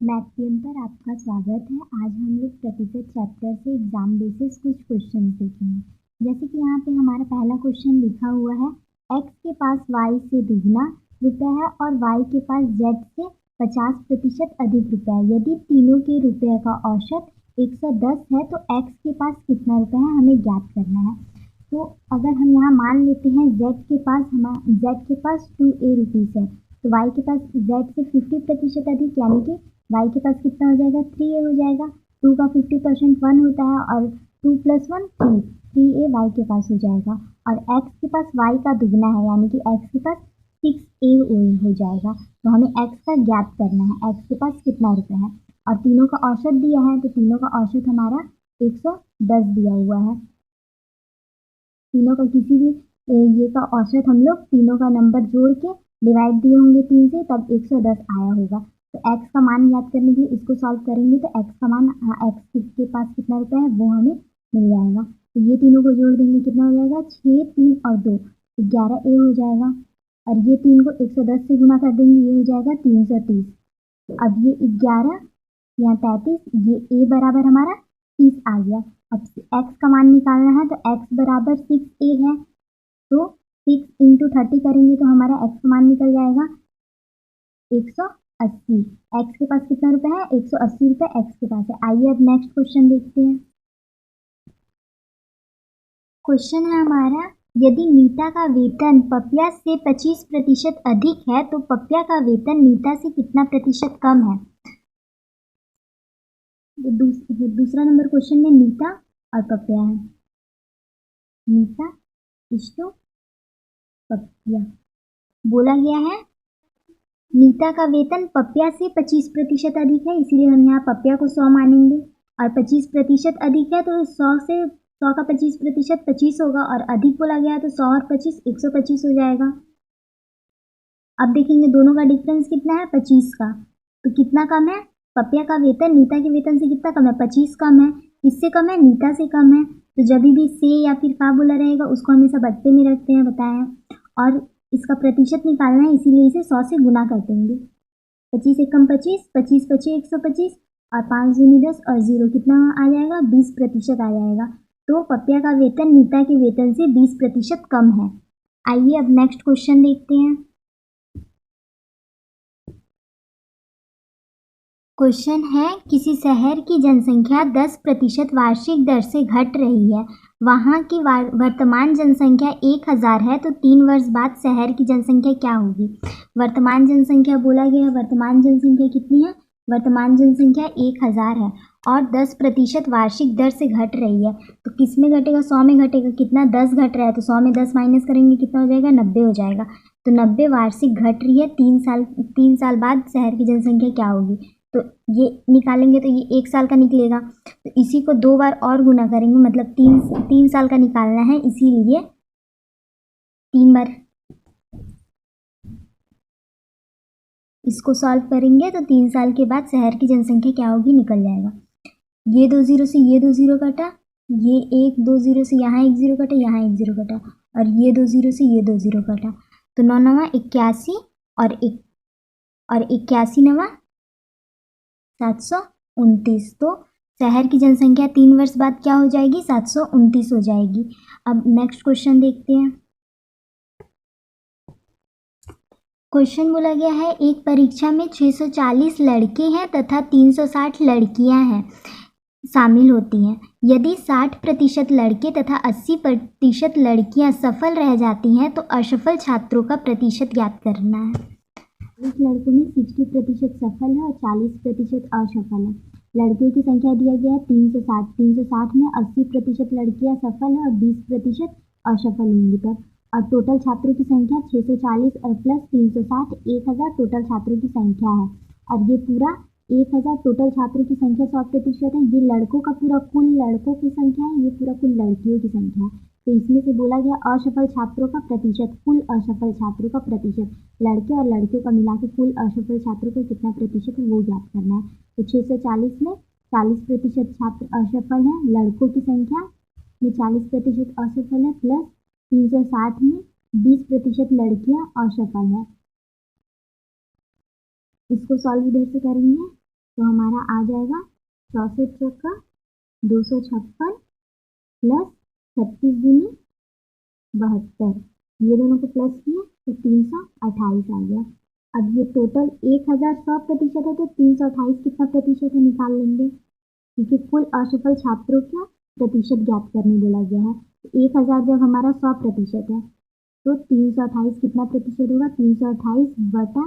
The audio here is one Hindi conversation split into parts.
मैथ्यम पर आपका स्वागत है। आज हम लोग प्रतिशत चैप्टर से एग्जाम बेसिस कुछ क्वेश्चन देखेंगे। जैसे कि यहाँ पे हमारा पहला क्वेश्चन लिखा हुआ है, x के पास y से दुगना रुपया है और y के पास z से 50% अधिक रुपया है। यदि तीनों के रुपये का औसत 110 है तो x के पास कितना रुपया है हमें ज्ञात करना है। तो अगर हम यहाँ मान लेते हैं z के पास 2a रुपीज़ है तो y के पास z से 50% अधिक यानी कि y के पास कितना हो जाएगा 3a हो जाएगा। 2 का 50% 1 होता है और 2 + 1 3a y के पास हो जाएगा। और x के पास y का दुगना है यानी कि x के पास 6a हो जाएगा। तो हमें x का ज्ञात करना है, x के पास कितना रुपया है और तीनों का औसत दिया है तो तीनों का औसत हमारा 110 दिया हुआ है। तीनों का किसी भी ये का औसत हम लोग तीनों का नंबर जोड़ के डिवाइड दिए होंगे 3 से तब 110 आया होगा। तो x का मान याद करने के लिए इसको सॉल्व करेंगे तो x का मान x के पास कितना रुपया है वो हमें मिल जाएगा। तो ये तीनों को जोड़ देंगे कितना हो जाएगा 6, 3 और 2 11a हो जाएगा। और ये 3 को 110 से गुना कर देंगे ये हो जाएगा 330। अब ये 11 यहाँ 33 ये a बराबर हमारा 30 आ गया। अब x का मान निकालना है तो x बराबर 6a है तो 6 × 30 करेंगे तो हमारा x का मान निकल जाएगा 180। x के पास कितना रुपया है 180 रुपये x के पास है। आइए अब नेक्स्ट क्वेश्चन देखते हैं। क्वेश्चन है हमारा, यदि नीता का वेतन पपिया से 25% अधिक है तो पपिया का वेतन नीता से कितना प्रतिशत कम है। दूसरा नंबर क्वेश्चन में नीता और पपिया है। नीता इष्टो पपिया बोला गया है नीता का वेतन पपिया से 25% अधिक है इसलिए हम यहाँ पपिया को 100 मानेंगे और 25% अधिक है तो 100 से 100 का 25% 25 होगा और अधिक बोला गया है तो 100 और 25 125 हो जाएगा। अब देखेंगे दोनों का डिफरेंस कितना है 25 का। तो कितना कम है पपिया का वेतन नीता के वेतन से कितना कम है 25 कम है। किससे कम है नीता से कम है। तो जब भी से या फिर का बोला रहेगा उसको हमेशा बट्टे में रखते हैं बताया। और इसका प्रतिशत निकालना है इसीलिए इसे 100 से गुना कर देंगे। 25 एकम 25, 25 25 125 और 5 दूनी 10 और 0 कितना आ जाएगा 20% आ जाएगा। तो पपिया का वेतन नीता के वेतन से 20% कम है। आइए अब नेक्स्ट क्वेश्चन देखते हैं। क्वेश्चन है, किसी शहर की जनसंख्या 10% वार्षिक दर से घट रही है। वहाँ की वर्तमान जनसंख्या 1000 है तो 3 वर्ष बाद शहर की जनसंख्या क्या होगी। वर्तमान जनसंख्या बोला गया है, वर्तमान जनसंख्या कितनी है वर्तमान जनसंख्या 1000 है और 10% वार्षिक दर से घट रही है। तो किस में घटेगा 100 में घटेगा। कितना 10 घट रहा है तो 100 में 10 माइनस करेंगे कितना हो जाएगा 90 हो जाएगा। तो 90 वार्षिक घट रही है। 3 साल बाद शहर की जनसंख्या क्या होगी। तो ये निकालेंगे तो ये 1 साल का निकलेगा तो इसी को 2 बार और गुना करेंगे मतलब 3 साल का निकालना है इसीलिए 3 बार इसको सॉल्व करेंगे तो 3 साल के बाद शहर की जनसंख्या क्या होगी निकल जाएगा। ये 2 0 से ये 2 0 कटा, ये 1 2 0 से यहाँ 1 0 कटा, यहाँ 1 0 कटा और ये 2 0 से ये 2 0 कटा। तो 9 9 81 और 81 9 729। तो शहर की जनसंख्या 3 वर्ष बाद क्या हो जाएगी 729 हो जाएगी। अब नेक्स्ट क्वेश्चन देखते हैं। क्वेश्चन बोला गया है, एक परीक्षा में 640 लड़के हैं तथा 360 लड़कियां हैं शामिल होती हैं। यदि 60% लड़के तथा 80% लड़कियां सफल रह जाती हैं तो असफल छात्रों का प्रतिशत ज्ञात करना है। 40 लड़कों में 60% सफल है और 40% असफल है। लड़कियों की संख्या दिया गया है 360 में 80% लड़कियां सफल है और 20% असफल होंगी तब। और टोटल छात्रों की संख्या 640 और प्लस 360 1000 टोटल छात्रों की संख्या है। और ये पूरा 1000 टोटल छात्रों की संख्या 100% है। ये लड़कों का पूरा कुल लड़कों की संख्या है, ये पूरा कुल लड़कियों की संख्या है। तो इसमें से बोला गया असफल छात्रों का प्रतिशत, कुल असफल छात्रों का प्रतिशत, लड़के और लड़कियों का मिला के कुल असफल छात्रों का कितना प्रतिशत है वो ज्ञात करना है। तो 640 में 40% छात्र असफल हैं, लड़कों की संख्या में 40% असफल है प्लस 360 में 20% लड़कियां असफल है। इसको सॉल्व इधर से करेंगे तो हमारा आ जाएगा 64 चौका 256 प्लस 36 दूनी 72, ये दोनों को प्लस किया तो 328 आ गया। अब ये टोटल 1000 100% है तो 328 कितना प्रतिशत है निकाल लेंगे, क्योंकि कुल असफल छात्रों का प्रतिशत ज्ञात करने बोला गया है। 1000 जब हमारा 100% है तो 328 कितना प्रतिशत होगा, 328 बटा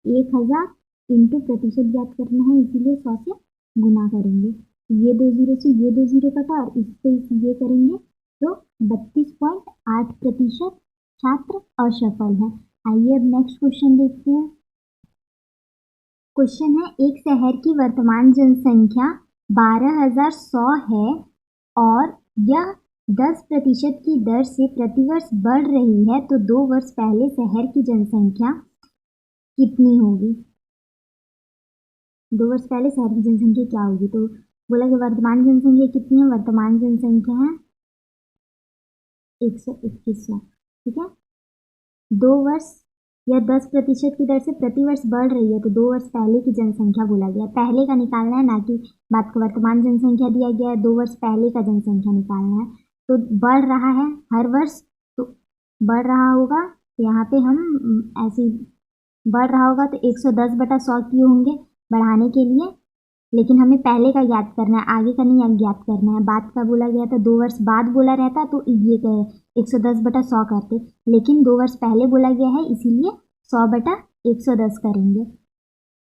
1000 इंटू प्रतिशत ज्ञात करना है, इसीलिए 100 से गुना करेंगे। ये 2 जीरो से ये 2 जीरो कटा और इससे ये करेंगे तो 32.8% छात्र असफल है। आइए अब नेक्स्ट क्वेश्चन देखते हैं। क्वेश्चन है, एक शहर की वर्तमान जनसंख्या 12,100 है और यह 10% की दर से प्रतिवर्ष बढ़ रही है, तो 2 वर्ष पहले शहर की जनसंख्या कितनी होगी। 2 वर्ष पहले शहर की जनसंख्या क्या होगी, तो बोला कि वर्तमान जनसंख्या कितनी है, वर्तमान जनसंख्या है 121, ठीक है। 2 वर्ष या 10% की दर से प्रतिवर्ष बढ़ रही है, तो 2 वर्ष पहले की जनसंख्या बोला गया, पहले का निकालना है, ना कि बात को वर्तमान जनसंख्या दिया गया है, 2 वर्ष पहले का जनसंख्या निकालना है। तो बढ़ रहा है हर वर्ष, तो बढ़ रहा होगा, तो यहाँ पे हम ऐसे बढ़ रहा होगा तो 110/100 क्यों होंगे बढ़ाने के लिए, लेकिन हमें पहले का ज्ञात करना है, आगे का नहीं ज्ञात करना है। बात का बोला गया था 2 वर्ष बाद बोला रहता तो ये 110/100 करते, लेकिन 2 वर्ष पहले बोला गया है इसीलिए 100/110 करेंगे।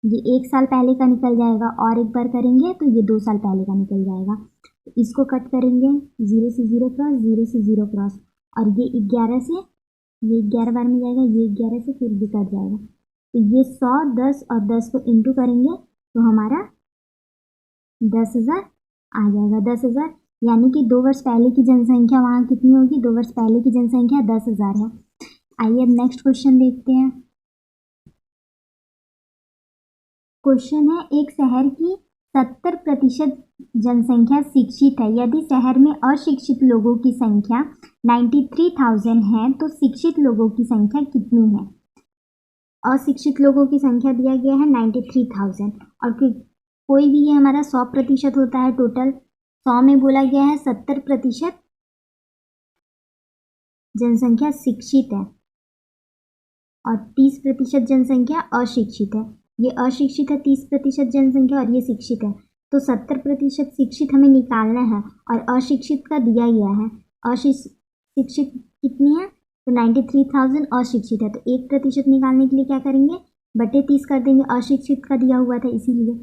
ये 1 साल पहले का निकल जाएगा और एक बार करेंगे तो ये 2 साल पहले का निकल जाएगा। तो इसको कट करेंगे, 0 से 0 क्रॉस, 0 से 0 क्रॉस, और ये 11 से ये 11 बार में जाएगा, ये 11 से फिर भी कट जाएगा। तो ये 100, 10 और 10 को इंटू करेंगे तो हमारा 10,000 आ जाएगा। 10,000 यानी कि 2 वर्ष पहले की जनसंख्या वहाँ कितनी होगी, 2 वर्ष पहले की जनसंख्या 10,000 है। आइए अब नेक्स्ट क्वेश्चन देखते हैं। क्वेश्चन है, एक शहर की 70% जनसंख्या शिक्षित है, यदि शहर में अशिक्षित लोगों की संख्या 93,000 है तो शिक्षित लोगों की संख्या कितनी है। अशिक्षित लोगों की संख्या दिया गया है 93,000 और कोई भी ये हमारा 100% होता है, टोटल 100 में बोला गया है 70% जनसंख्या शिक्षित है और 30% जनसंख्या अशिक्षित है। ये अशिक्षित है 30% जनसंख्या और ये शिक्षित है, तो 70% शिक्षित हमें निकालना है और अशिक्षित का दिया गया है। अशिक्षित कितनी है, तो 93,000 अशिक्षित है, तो 1% निकालने के लिए क्या करेंगे, बटे 30 कर देंगे, अशिक्षित का दिया हुआ था इसीलिए,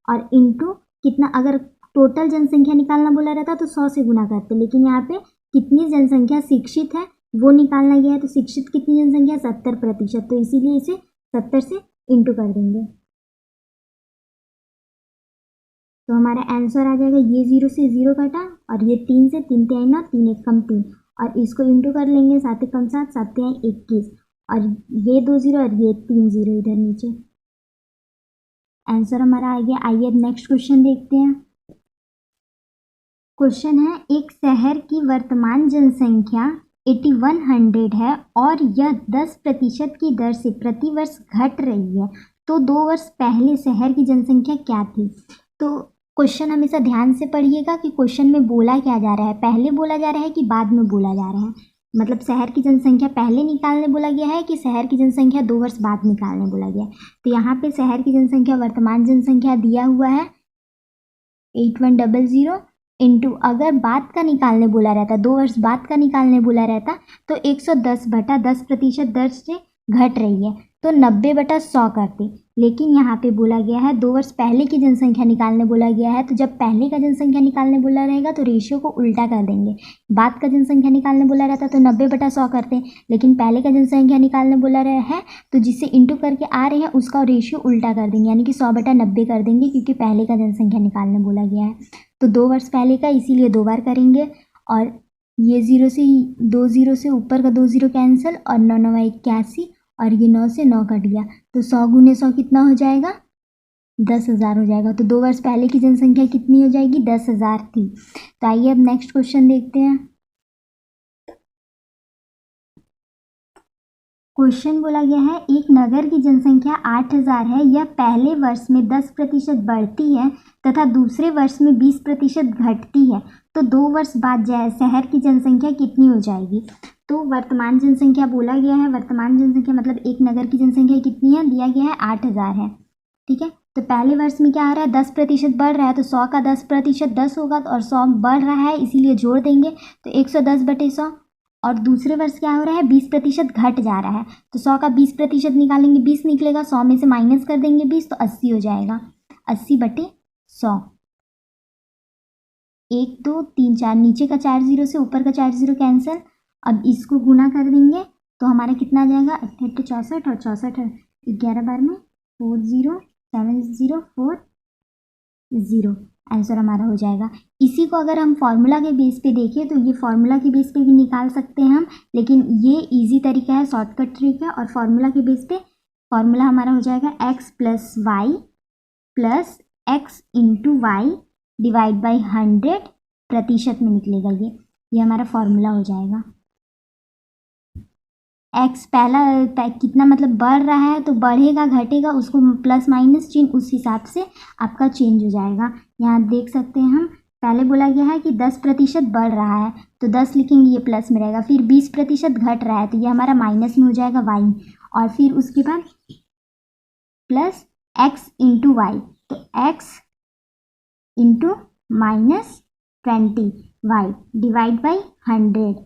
और इंटू कितना, अगर टोटल जनसंख्या निकालना बोला रहता तो 100 से गुना करते, लेकिन यहाँ पे कितनी जनसंख्या शिक्षित है वो निकालना गया है, तो शिक्षित कितनी जनसंख्या 70%, तो इसीलिए इसे 70 से इंटू कर देंगे तो हमारा आंसर आ जाएगा, ये 0 से 0 कटा और ये 3 से 3 3 ना 3 1 कम 3 और इसको इंटू कर लेंगे, 7 1 7 7 21 और ये 2 0 और ये 3 0 इधर नीचे, आंसर हमारा आ गया। आइए अब नेक्स्ट क्वेश्चन देखते हैं। क्वेश्चन है, एक शहर की वर्तमान जनसंख्या 8100 है और यह 10% की दर से प्रतिवर्ष घट रही है, तो 2 वर्ष पहले शहर की जनसंख्या क्या थी। तो क्वेश्चन हमेशा ध्यान से पढ़िएगा कि क्वेश्चन में बोला क्या जा रहा है, पहले बोला जा रहा है कि बाद में बोला जा रहा है, मतलब शहर की जनसंख्या पहले निकालने बोला गया है कि शहर की जनसंख्या 2 वर्ष बाद निकालने बोला गया है। तो यहाँ पे शहर की जनसंख्या वर्तमान जनसंख्या दिया हुआ है 8100 इंटू, अगर बाद का निकालने बोला रहता, 2 वर्ष बाद का निकालने बोला रहता तो 110/10% दर से घट रही है तो 90/100 करते, लेकिन यहाँ पे बोला गया है 2 वर्ष पहले की जनसंख्या निकालने बोला गया है, तो जब पहले का जनसंख्या निकालने बोला रहेगा तो रेशियो को उल्टा कर देंगे, बाद का जनसंख्या निकालने बोला रहता तो 90/100 करते, लेकिन पहले का जनसंख्या निकालने बोला रहा है तो जिससे इंटू करके आ रहे हैं उसका रेशियो उल्टा कर देंगे, यानी कि 100/90 कर देंगे, क्योंकि पहले का जनसंख्या निकालने बोला गया है। तो 2 वर्ष पहले का इसीलिए 2 बार करेंगे और ये 0 से 2 0 से ऊपर का 2 0 कैंसिल और 9 9 81 और ये 9 से 9 कट गया, तो 100 गुने 100 कितना हो जाएगा, 10,000 हो जाएगा। तो 2 वर्ष पहले की जनसंख्या कितनी हो जाएगी, 10,000 थी। तो आइए अब नेक्स्ट क्वेश्चन देखते हैं। क्वेश्चन बोला गया है एक नगर की जनसंख्या 8,000 है, यह पहले वर्ष में 10% बढ़ती है तथा दूसरे वर्ष में 20% घटती है, तो 2 वर्ष बाद शहर की जनसंख्या कितनी हो जाएगी। तो वर्तमान जनसंख्या बोला गया है, वर्तमान जनसंख्या मतलब एक नगर की जनसंख्या कितनी है, दिया गया है 8,000 है, ठीक है। तो पहले वर्ष में क्या आ रहा है, 10% बढ़ रहा है, तो 100 का 10% 10 होगा, और 100 बढ़ रहा है इसीलिए जोड़ देंगे, तो 110/100। और दूसरे वर्ष क्या हो रहा है, 20% घट जा रहा है, तो 100 का 20% निकालेंगे, 20 निकलेगा, 100 में से माइनस कर देंगे 20, तो 80 हो जाएगा, 80/100। 1 2 3 4, नीचे का 4 0 से ऊपर का 4 0 कैंसिल। अब इसको गुना कर देंगे तो हमारा कितना आ जाएगा, 68 64 और 64 11 बार में 407040, आंसर हमारा हो जाएगा। इसी को अगर हम फॉर्मूला के बेस पे देखें तो ये फॉर्मूला के बेस पे भी निकाल सकते हैं हम, लेकिन ये इजी तरीका है, शॉर्टकट ट्रिक है। और फॉर्मूला के बेस पे फॉर्मूला हमारा हो जाएगा x + y + x × y divide by 100 प्रतिशत में निकलेगा, ये हमारा फॉर्मूला हो जाएगा। x पहला कितना मतलब बढ़ रहा है, तो बढ़ेगा घटेगा उसको प्लस माइनस चिन्ह उस हिसाब से आपका चेंज हो जाएगा। यहाँ देख सकते हैं हम, पहले बोला गया है कि 10% बढ़ रहा है, तो 10 लिखेंगे, ये प्लस में रहेगा। फिर 20% घट रहा है, तो ये हमारा माइनस में हो जाएगा y, और फिर उसके बाद प्लस x × y, तो x × -20y डिवाइड बाई 100।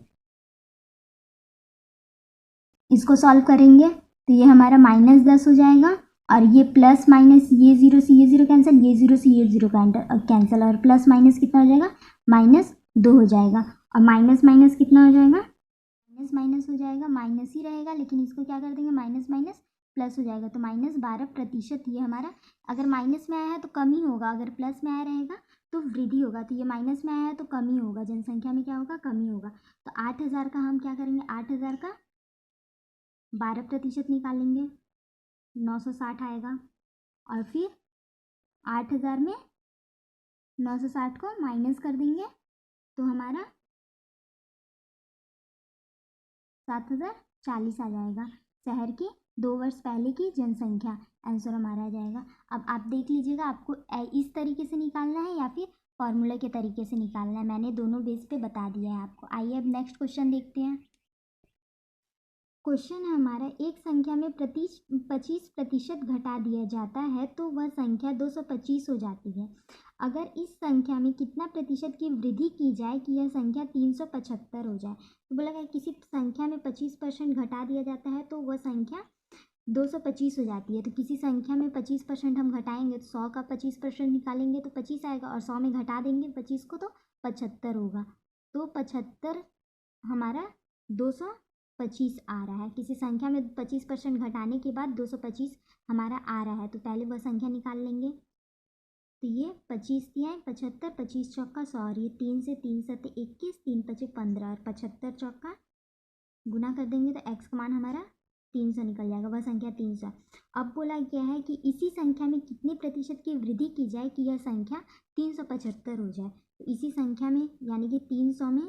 इसको सॉल्व करेंगे तो ये हमारा -10 हो जाएगा, और ये प्लस माइनस, ये 0 से ये 0 कैंसिल, ये 0 से ये 0 कैंसिल, और प्लस माइनस कितना हो जाएगा, -2 हो जाएगा, और माइनस माइनस कितना हो जाएगा, माइनस माइनस हो जाएगा, माइनस ही रहेगा, लेकिन इसको क्या कर देंगे, माइनस माइनस प्लस हो जाएगा, तो -12%। ये हमारा अगर माइनस में आया है तो कम ही होगा, अगर प्लस में आया रहेगा तो वृद्धि होगा, तो ये माइनस में आया है तो कम ही होगा, जनसंख्या में क्या होगा, कमी होगा। तो 8,000 का हम क्या करेंगे, 8,000 का 12% निकालेंगे, 960 आएगा, और फिर 8,000 में 960 को माइनस कर देंगे तो हमारा 7,040 आ जाएगा, शहर की 2 वर्ष पहले की जनसंख्या, आंसर हमारा आ जाएगा। अब आप देख लीजिएगा आपको इस तरीके से निकालना है या फिर फॉर्मूला के तरीके से निकालना है, मैंने दोनों बेस पे बता दिया है आपको। आइए अब नेक्स्ट क्वेश्चन देखते हैं। क्वेश्चन है हमारा, एक संख्या में 25% घटा दिया जाता है तो वह संख्या 225 हो जाती है। अगर इस संख्या में कितना प्रतिशत की वृद्धि की जाए कि यह संख्या 375 हो जाए। तो बोला गया किसी संख्या में 25% घटा दिया जाता है तो वह संख्या 225 हो जाती है। तो किसी संख्या में 25% हम घटाएंगे तो 100 का 25% निकालेंगे तो 25 आएगा, और 100 में घटा देंगे 25 को तो 75 होगा। तो 75 हमारा 225 आ रहा है। किसी संख्या में 25% घटाने के बाद 225 हमारा आ रहा है, तो पहले वह संख्या निकाल लेंगे। तो ये 25 दिया है, 75, 25 चौका 100, और ये 3 से 3 7 21, 3 5 15, और 75 चौका गुना कर देंगे तो x का मान हमारा 300 निकल जाएगा, वह संख्या 300। अब बोला गया है कि इसी संख्या में कितने प्रतिशत की वृद्धि की जाए कि यह संख्या 375 हो जाए। तो इसी संख्या में यानी कि 300 में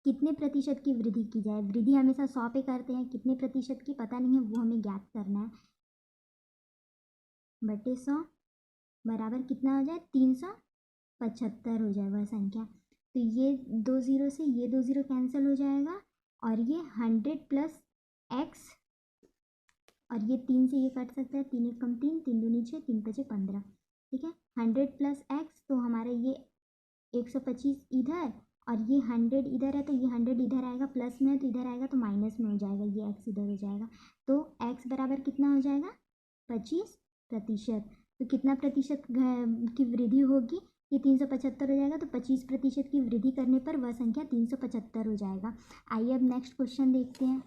कितने प्रतिशत की वृद्धि की जाए, वृद्धि हमेशा 100 पे करते हैं, कितने प्रतिशत की पता नहीं है, वो हमें ज्ञात करना है। बटे 100 बराबर कितना हो जाए, 375 हो जाए वह संख्या। तो ये 2 0 से ये 2 0 कैंसिल हो जाएगा, और ये 100 + x, और ये 3 से ये कट सकता है, 3 1 कम 3, 3 2 6, 3 5 15, ठीक है। 100 + x, तो हमारे ये 125 इधर, और ये 100 इधर है, तो ये 100 इधर आएगा, प्लस में है तो इधर आएगा तो माइनस में हो जाएगा, ये x इधर हो जाएगा। तो x बराबर कितना हो जाएगा, 25%। तो कितना प्रतिशत की वृद्धि होगी, ये 375 हो जाएगा, तो 25% की वृद्धि करने पर वह संख्या 375 हो जाएगा। आइए अब नेक्स्ट क्वेश्चन देखते हैं।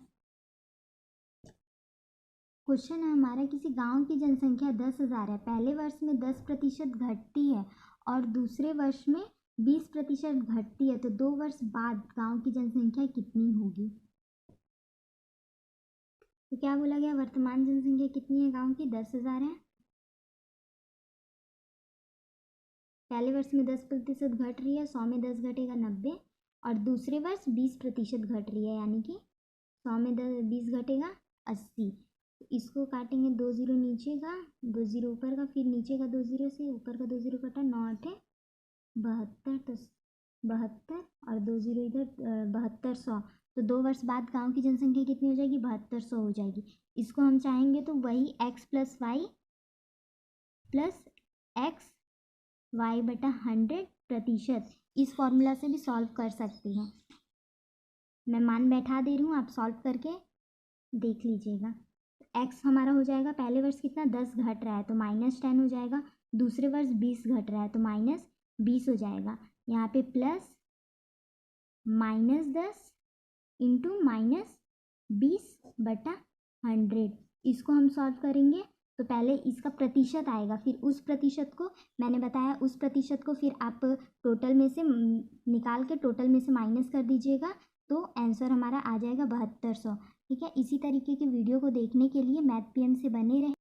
क्वेश्चन है हमारा, किसी गांव की जनसंख्या 10,000 है, पहले वर्ष में 10% घटती है और दूसरे वर्ष में 20% घटती है, तो 2 वर्ष बाद गांव की जनसंख्या कितनी होगी। तो क्या बोला गया, वर्तमान जनसंख्या कितनी है गांव की, 10,000 है, पहले वर्ष में 10% घट रही है, 100 में 10 घटेगा 90, और दूसरे वर्ष 20% घट रही है, यानी कि 100 में 20 घटेगा 80। तो इसको काटेंगे, 2 0 नीचे का, 2 0 ऊपर का, फिर नीचे का 2 0 से ऊपर का 2 0 कटा, 9 8 72, तो 72 और 2 0 इधर, 7200। तो 2 वर्ष बाद गांव की जनसंख्या कितनी हो जाएगी? 7200 हो जाएगी। इसको हम चाहेंगे तो वही x plus y plus x y बटा 100% इस फॉर्मूला से भी सॉल्व कर सकते हैं। मैं मान बैठा दे रही हूँ, आप सॉल्व करके देख लीजिएगा। x हमारा हो जाएगा, पहले वर्ष कितना 10 घट रहा है तो -10 हो जाएगा, दूसरे वर्ष 20 घट रहा है तो -20 हो जाएगा। यहाँ पे प्लस -10 इंटू -20/100। इसको हम सॉल्व करेंगे तो पहले इसका प्रतिशत आएगा, फिर उस प्रतिशत को मैंने बताया, उस प्रतिशत को फिर आप टोटल में से निकाल के टोटल में से माइनस कर दीजिएगा, तो आंसर हमारा आ जाएगा 7200। ठीक है, इसी तरीके के वीडियो को देखने के लिए मैथ पीएम से बने रहें।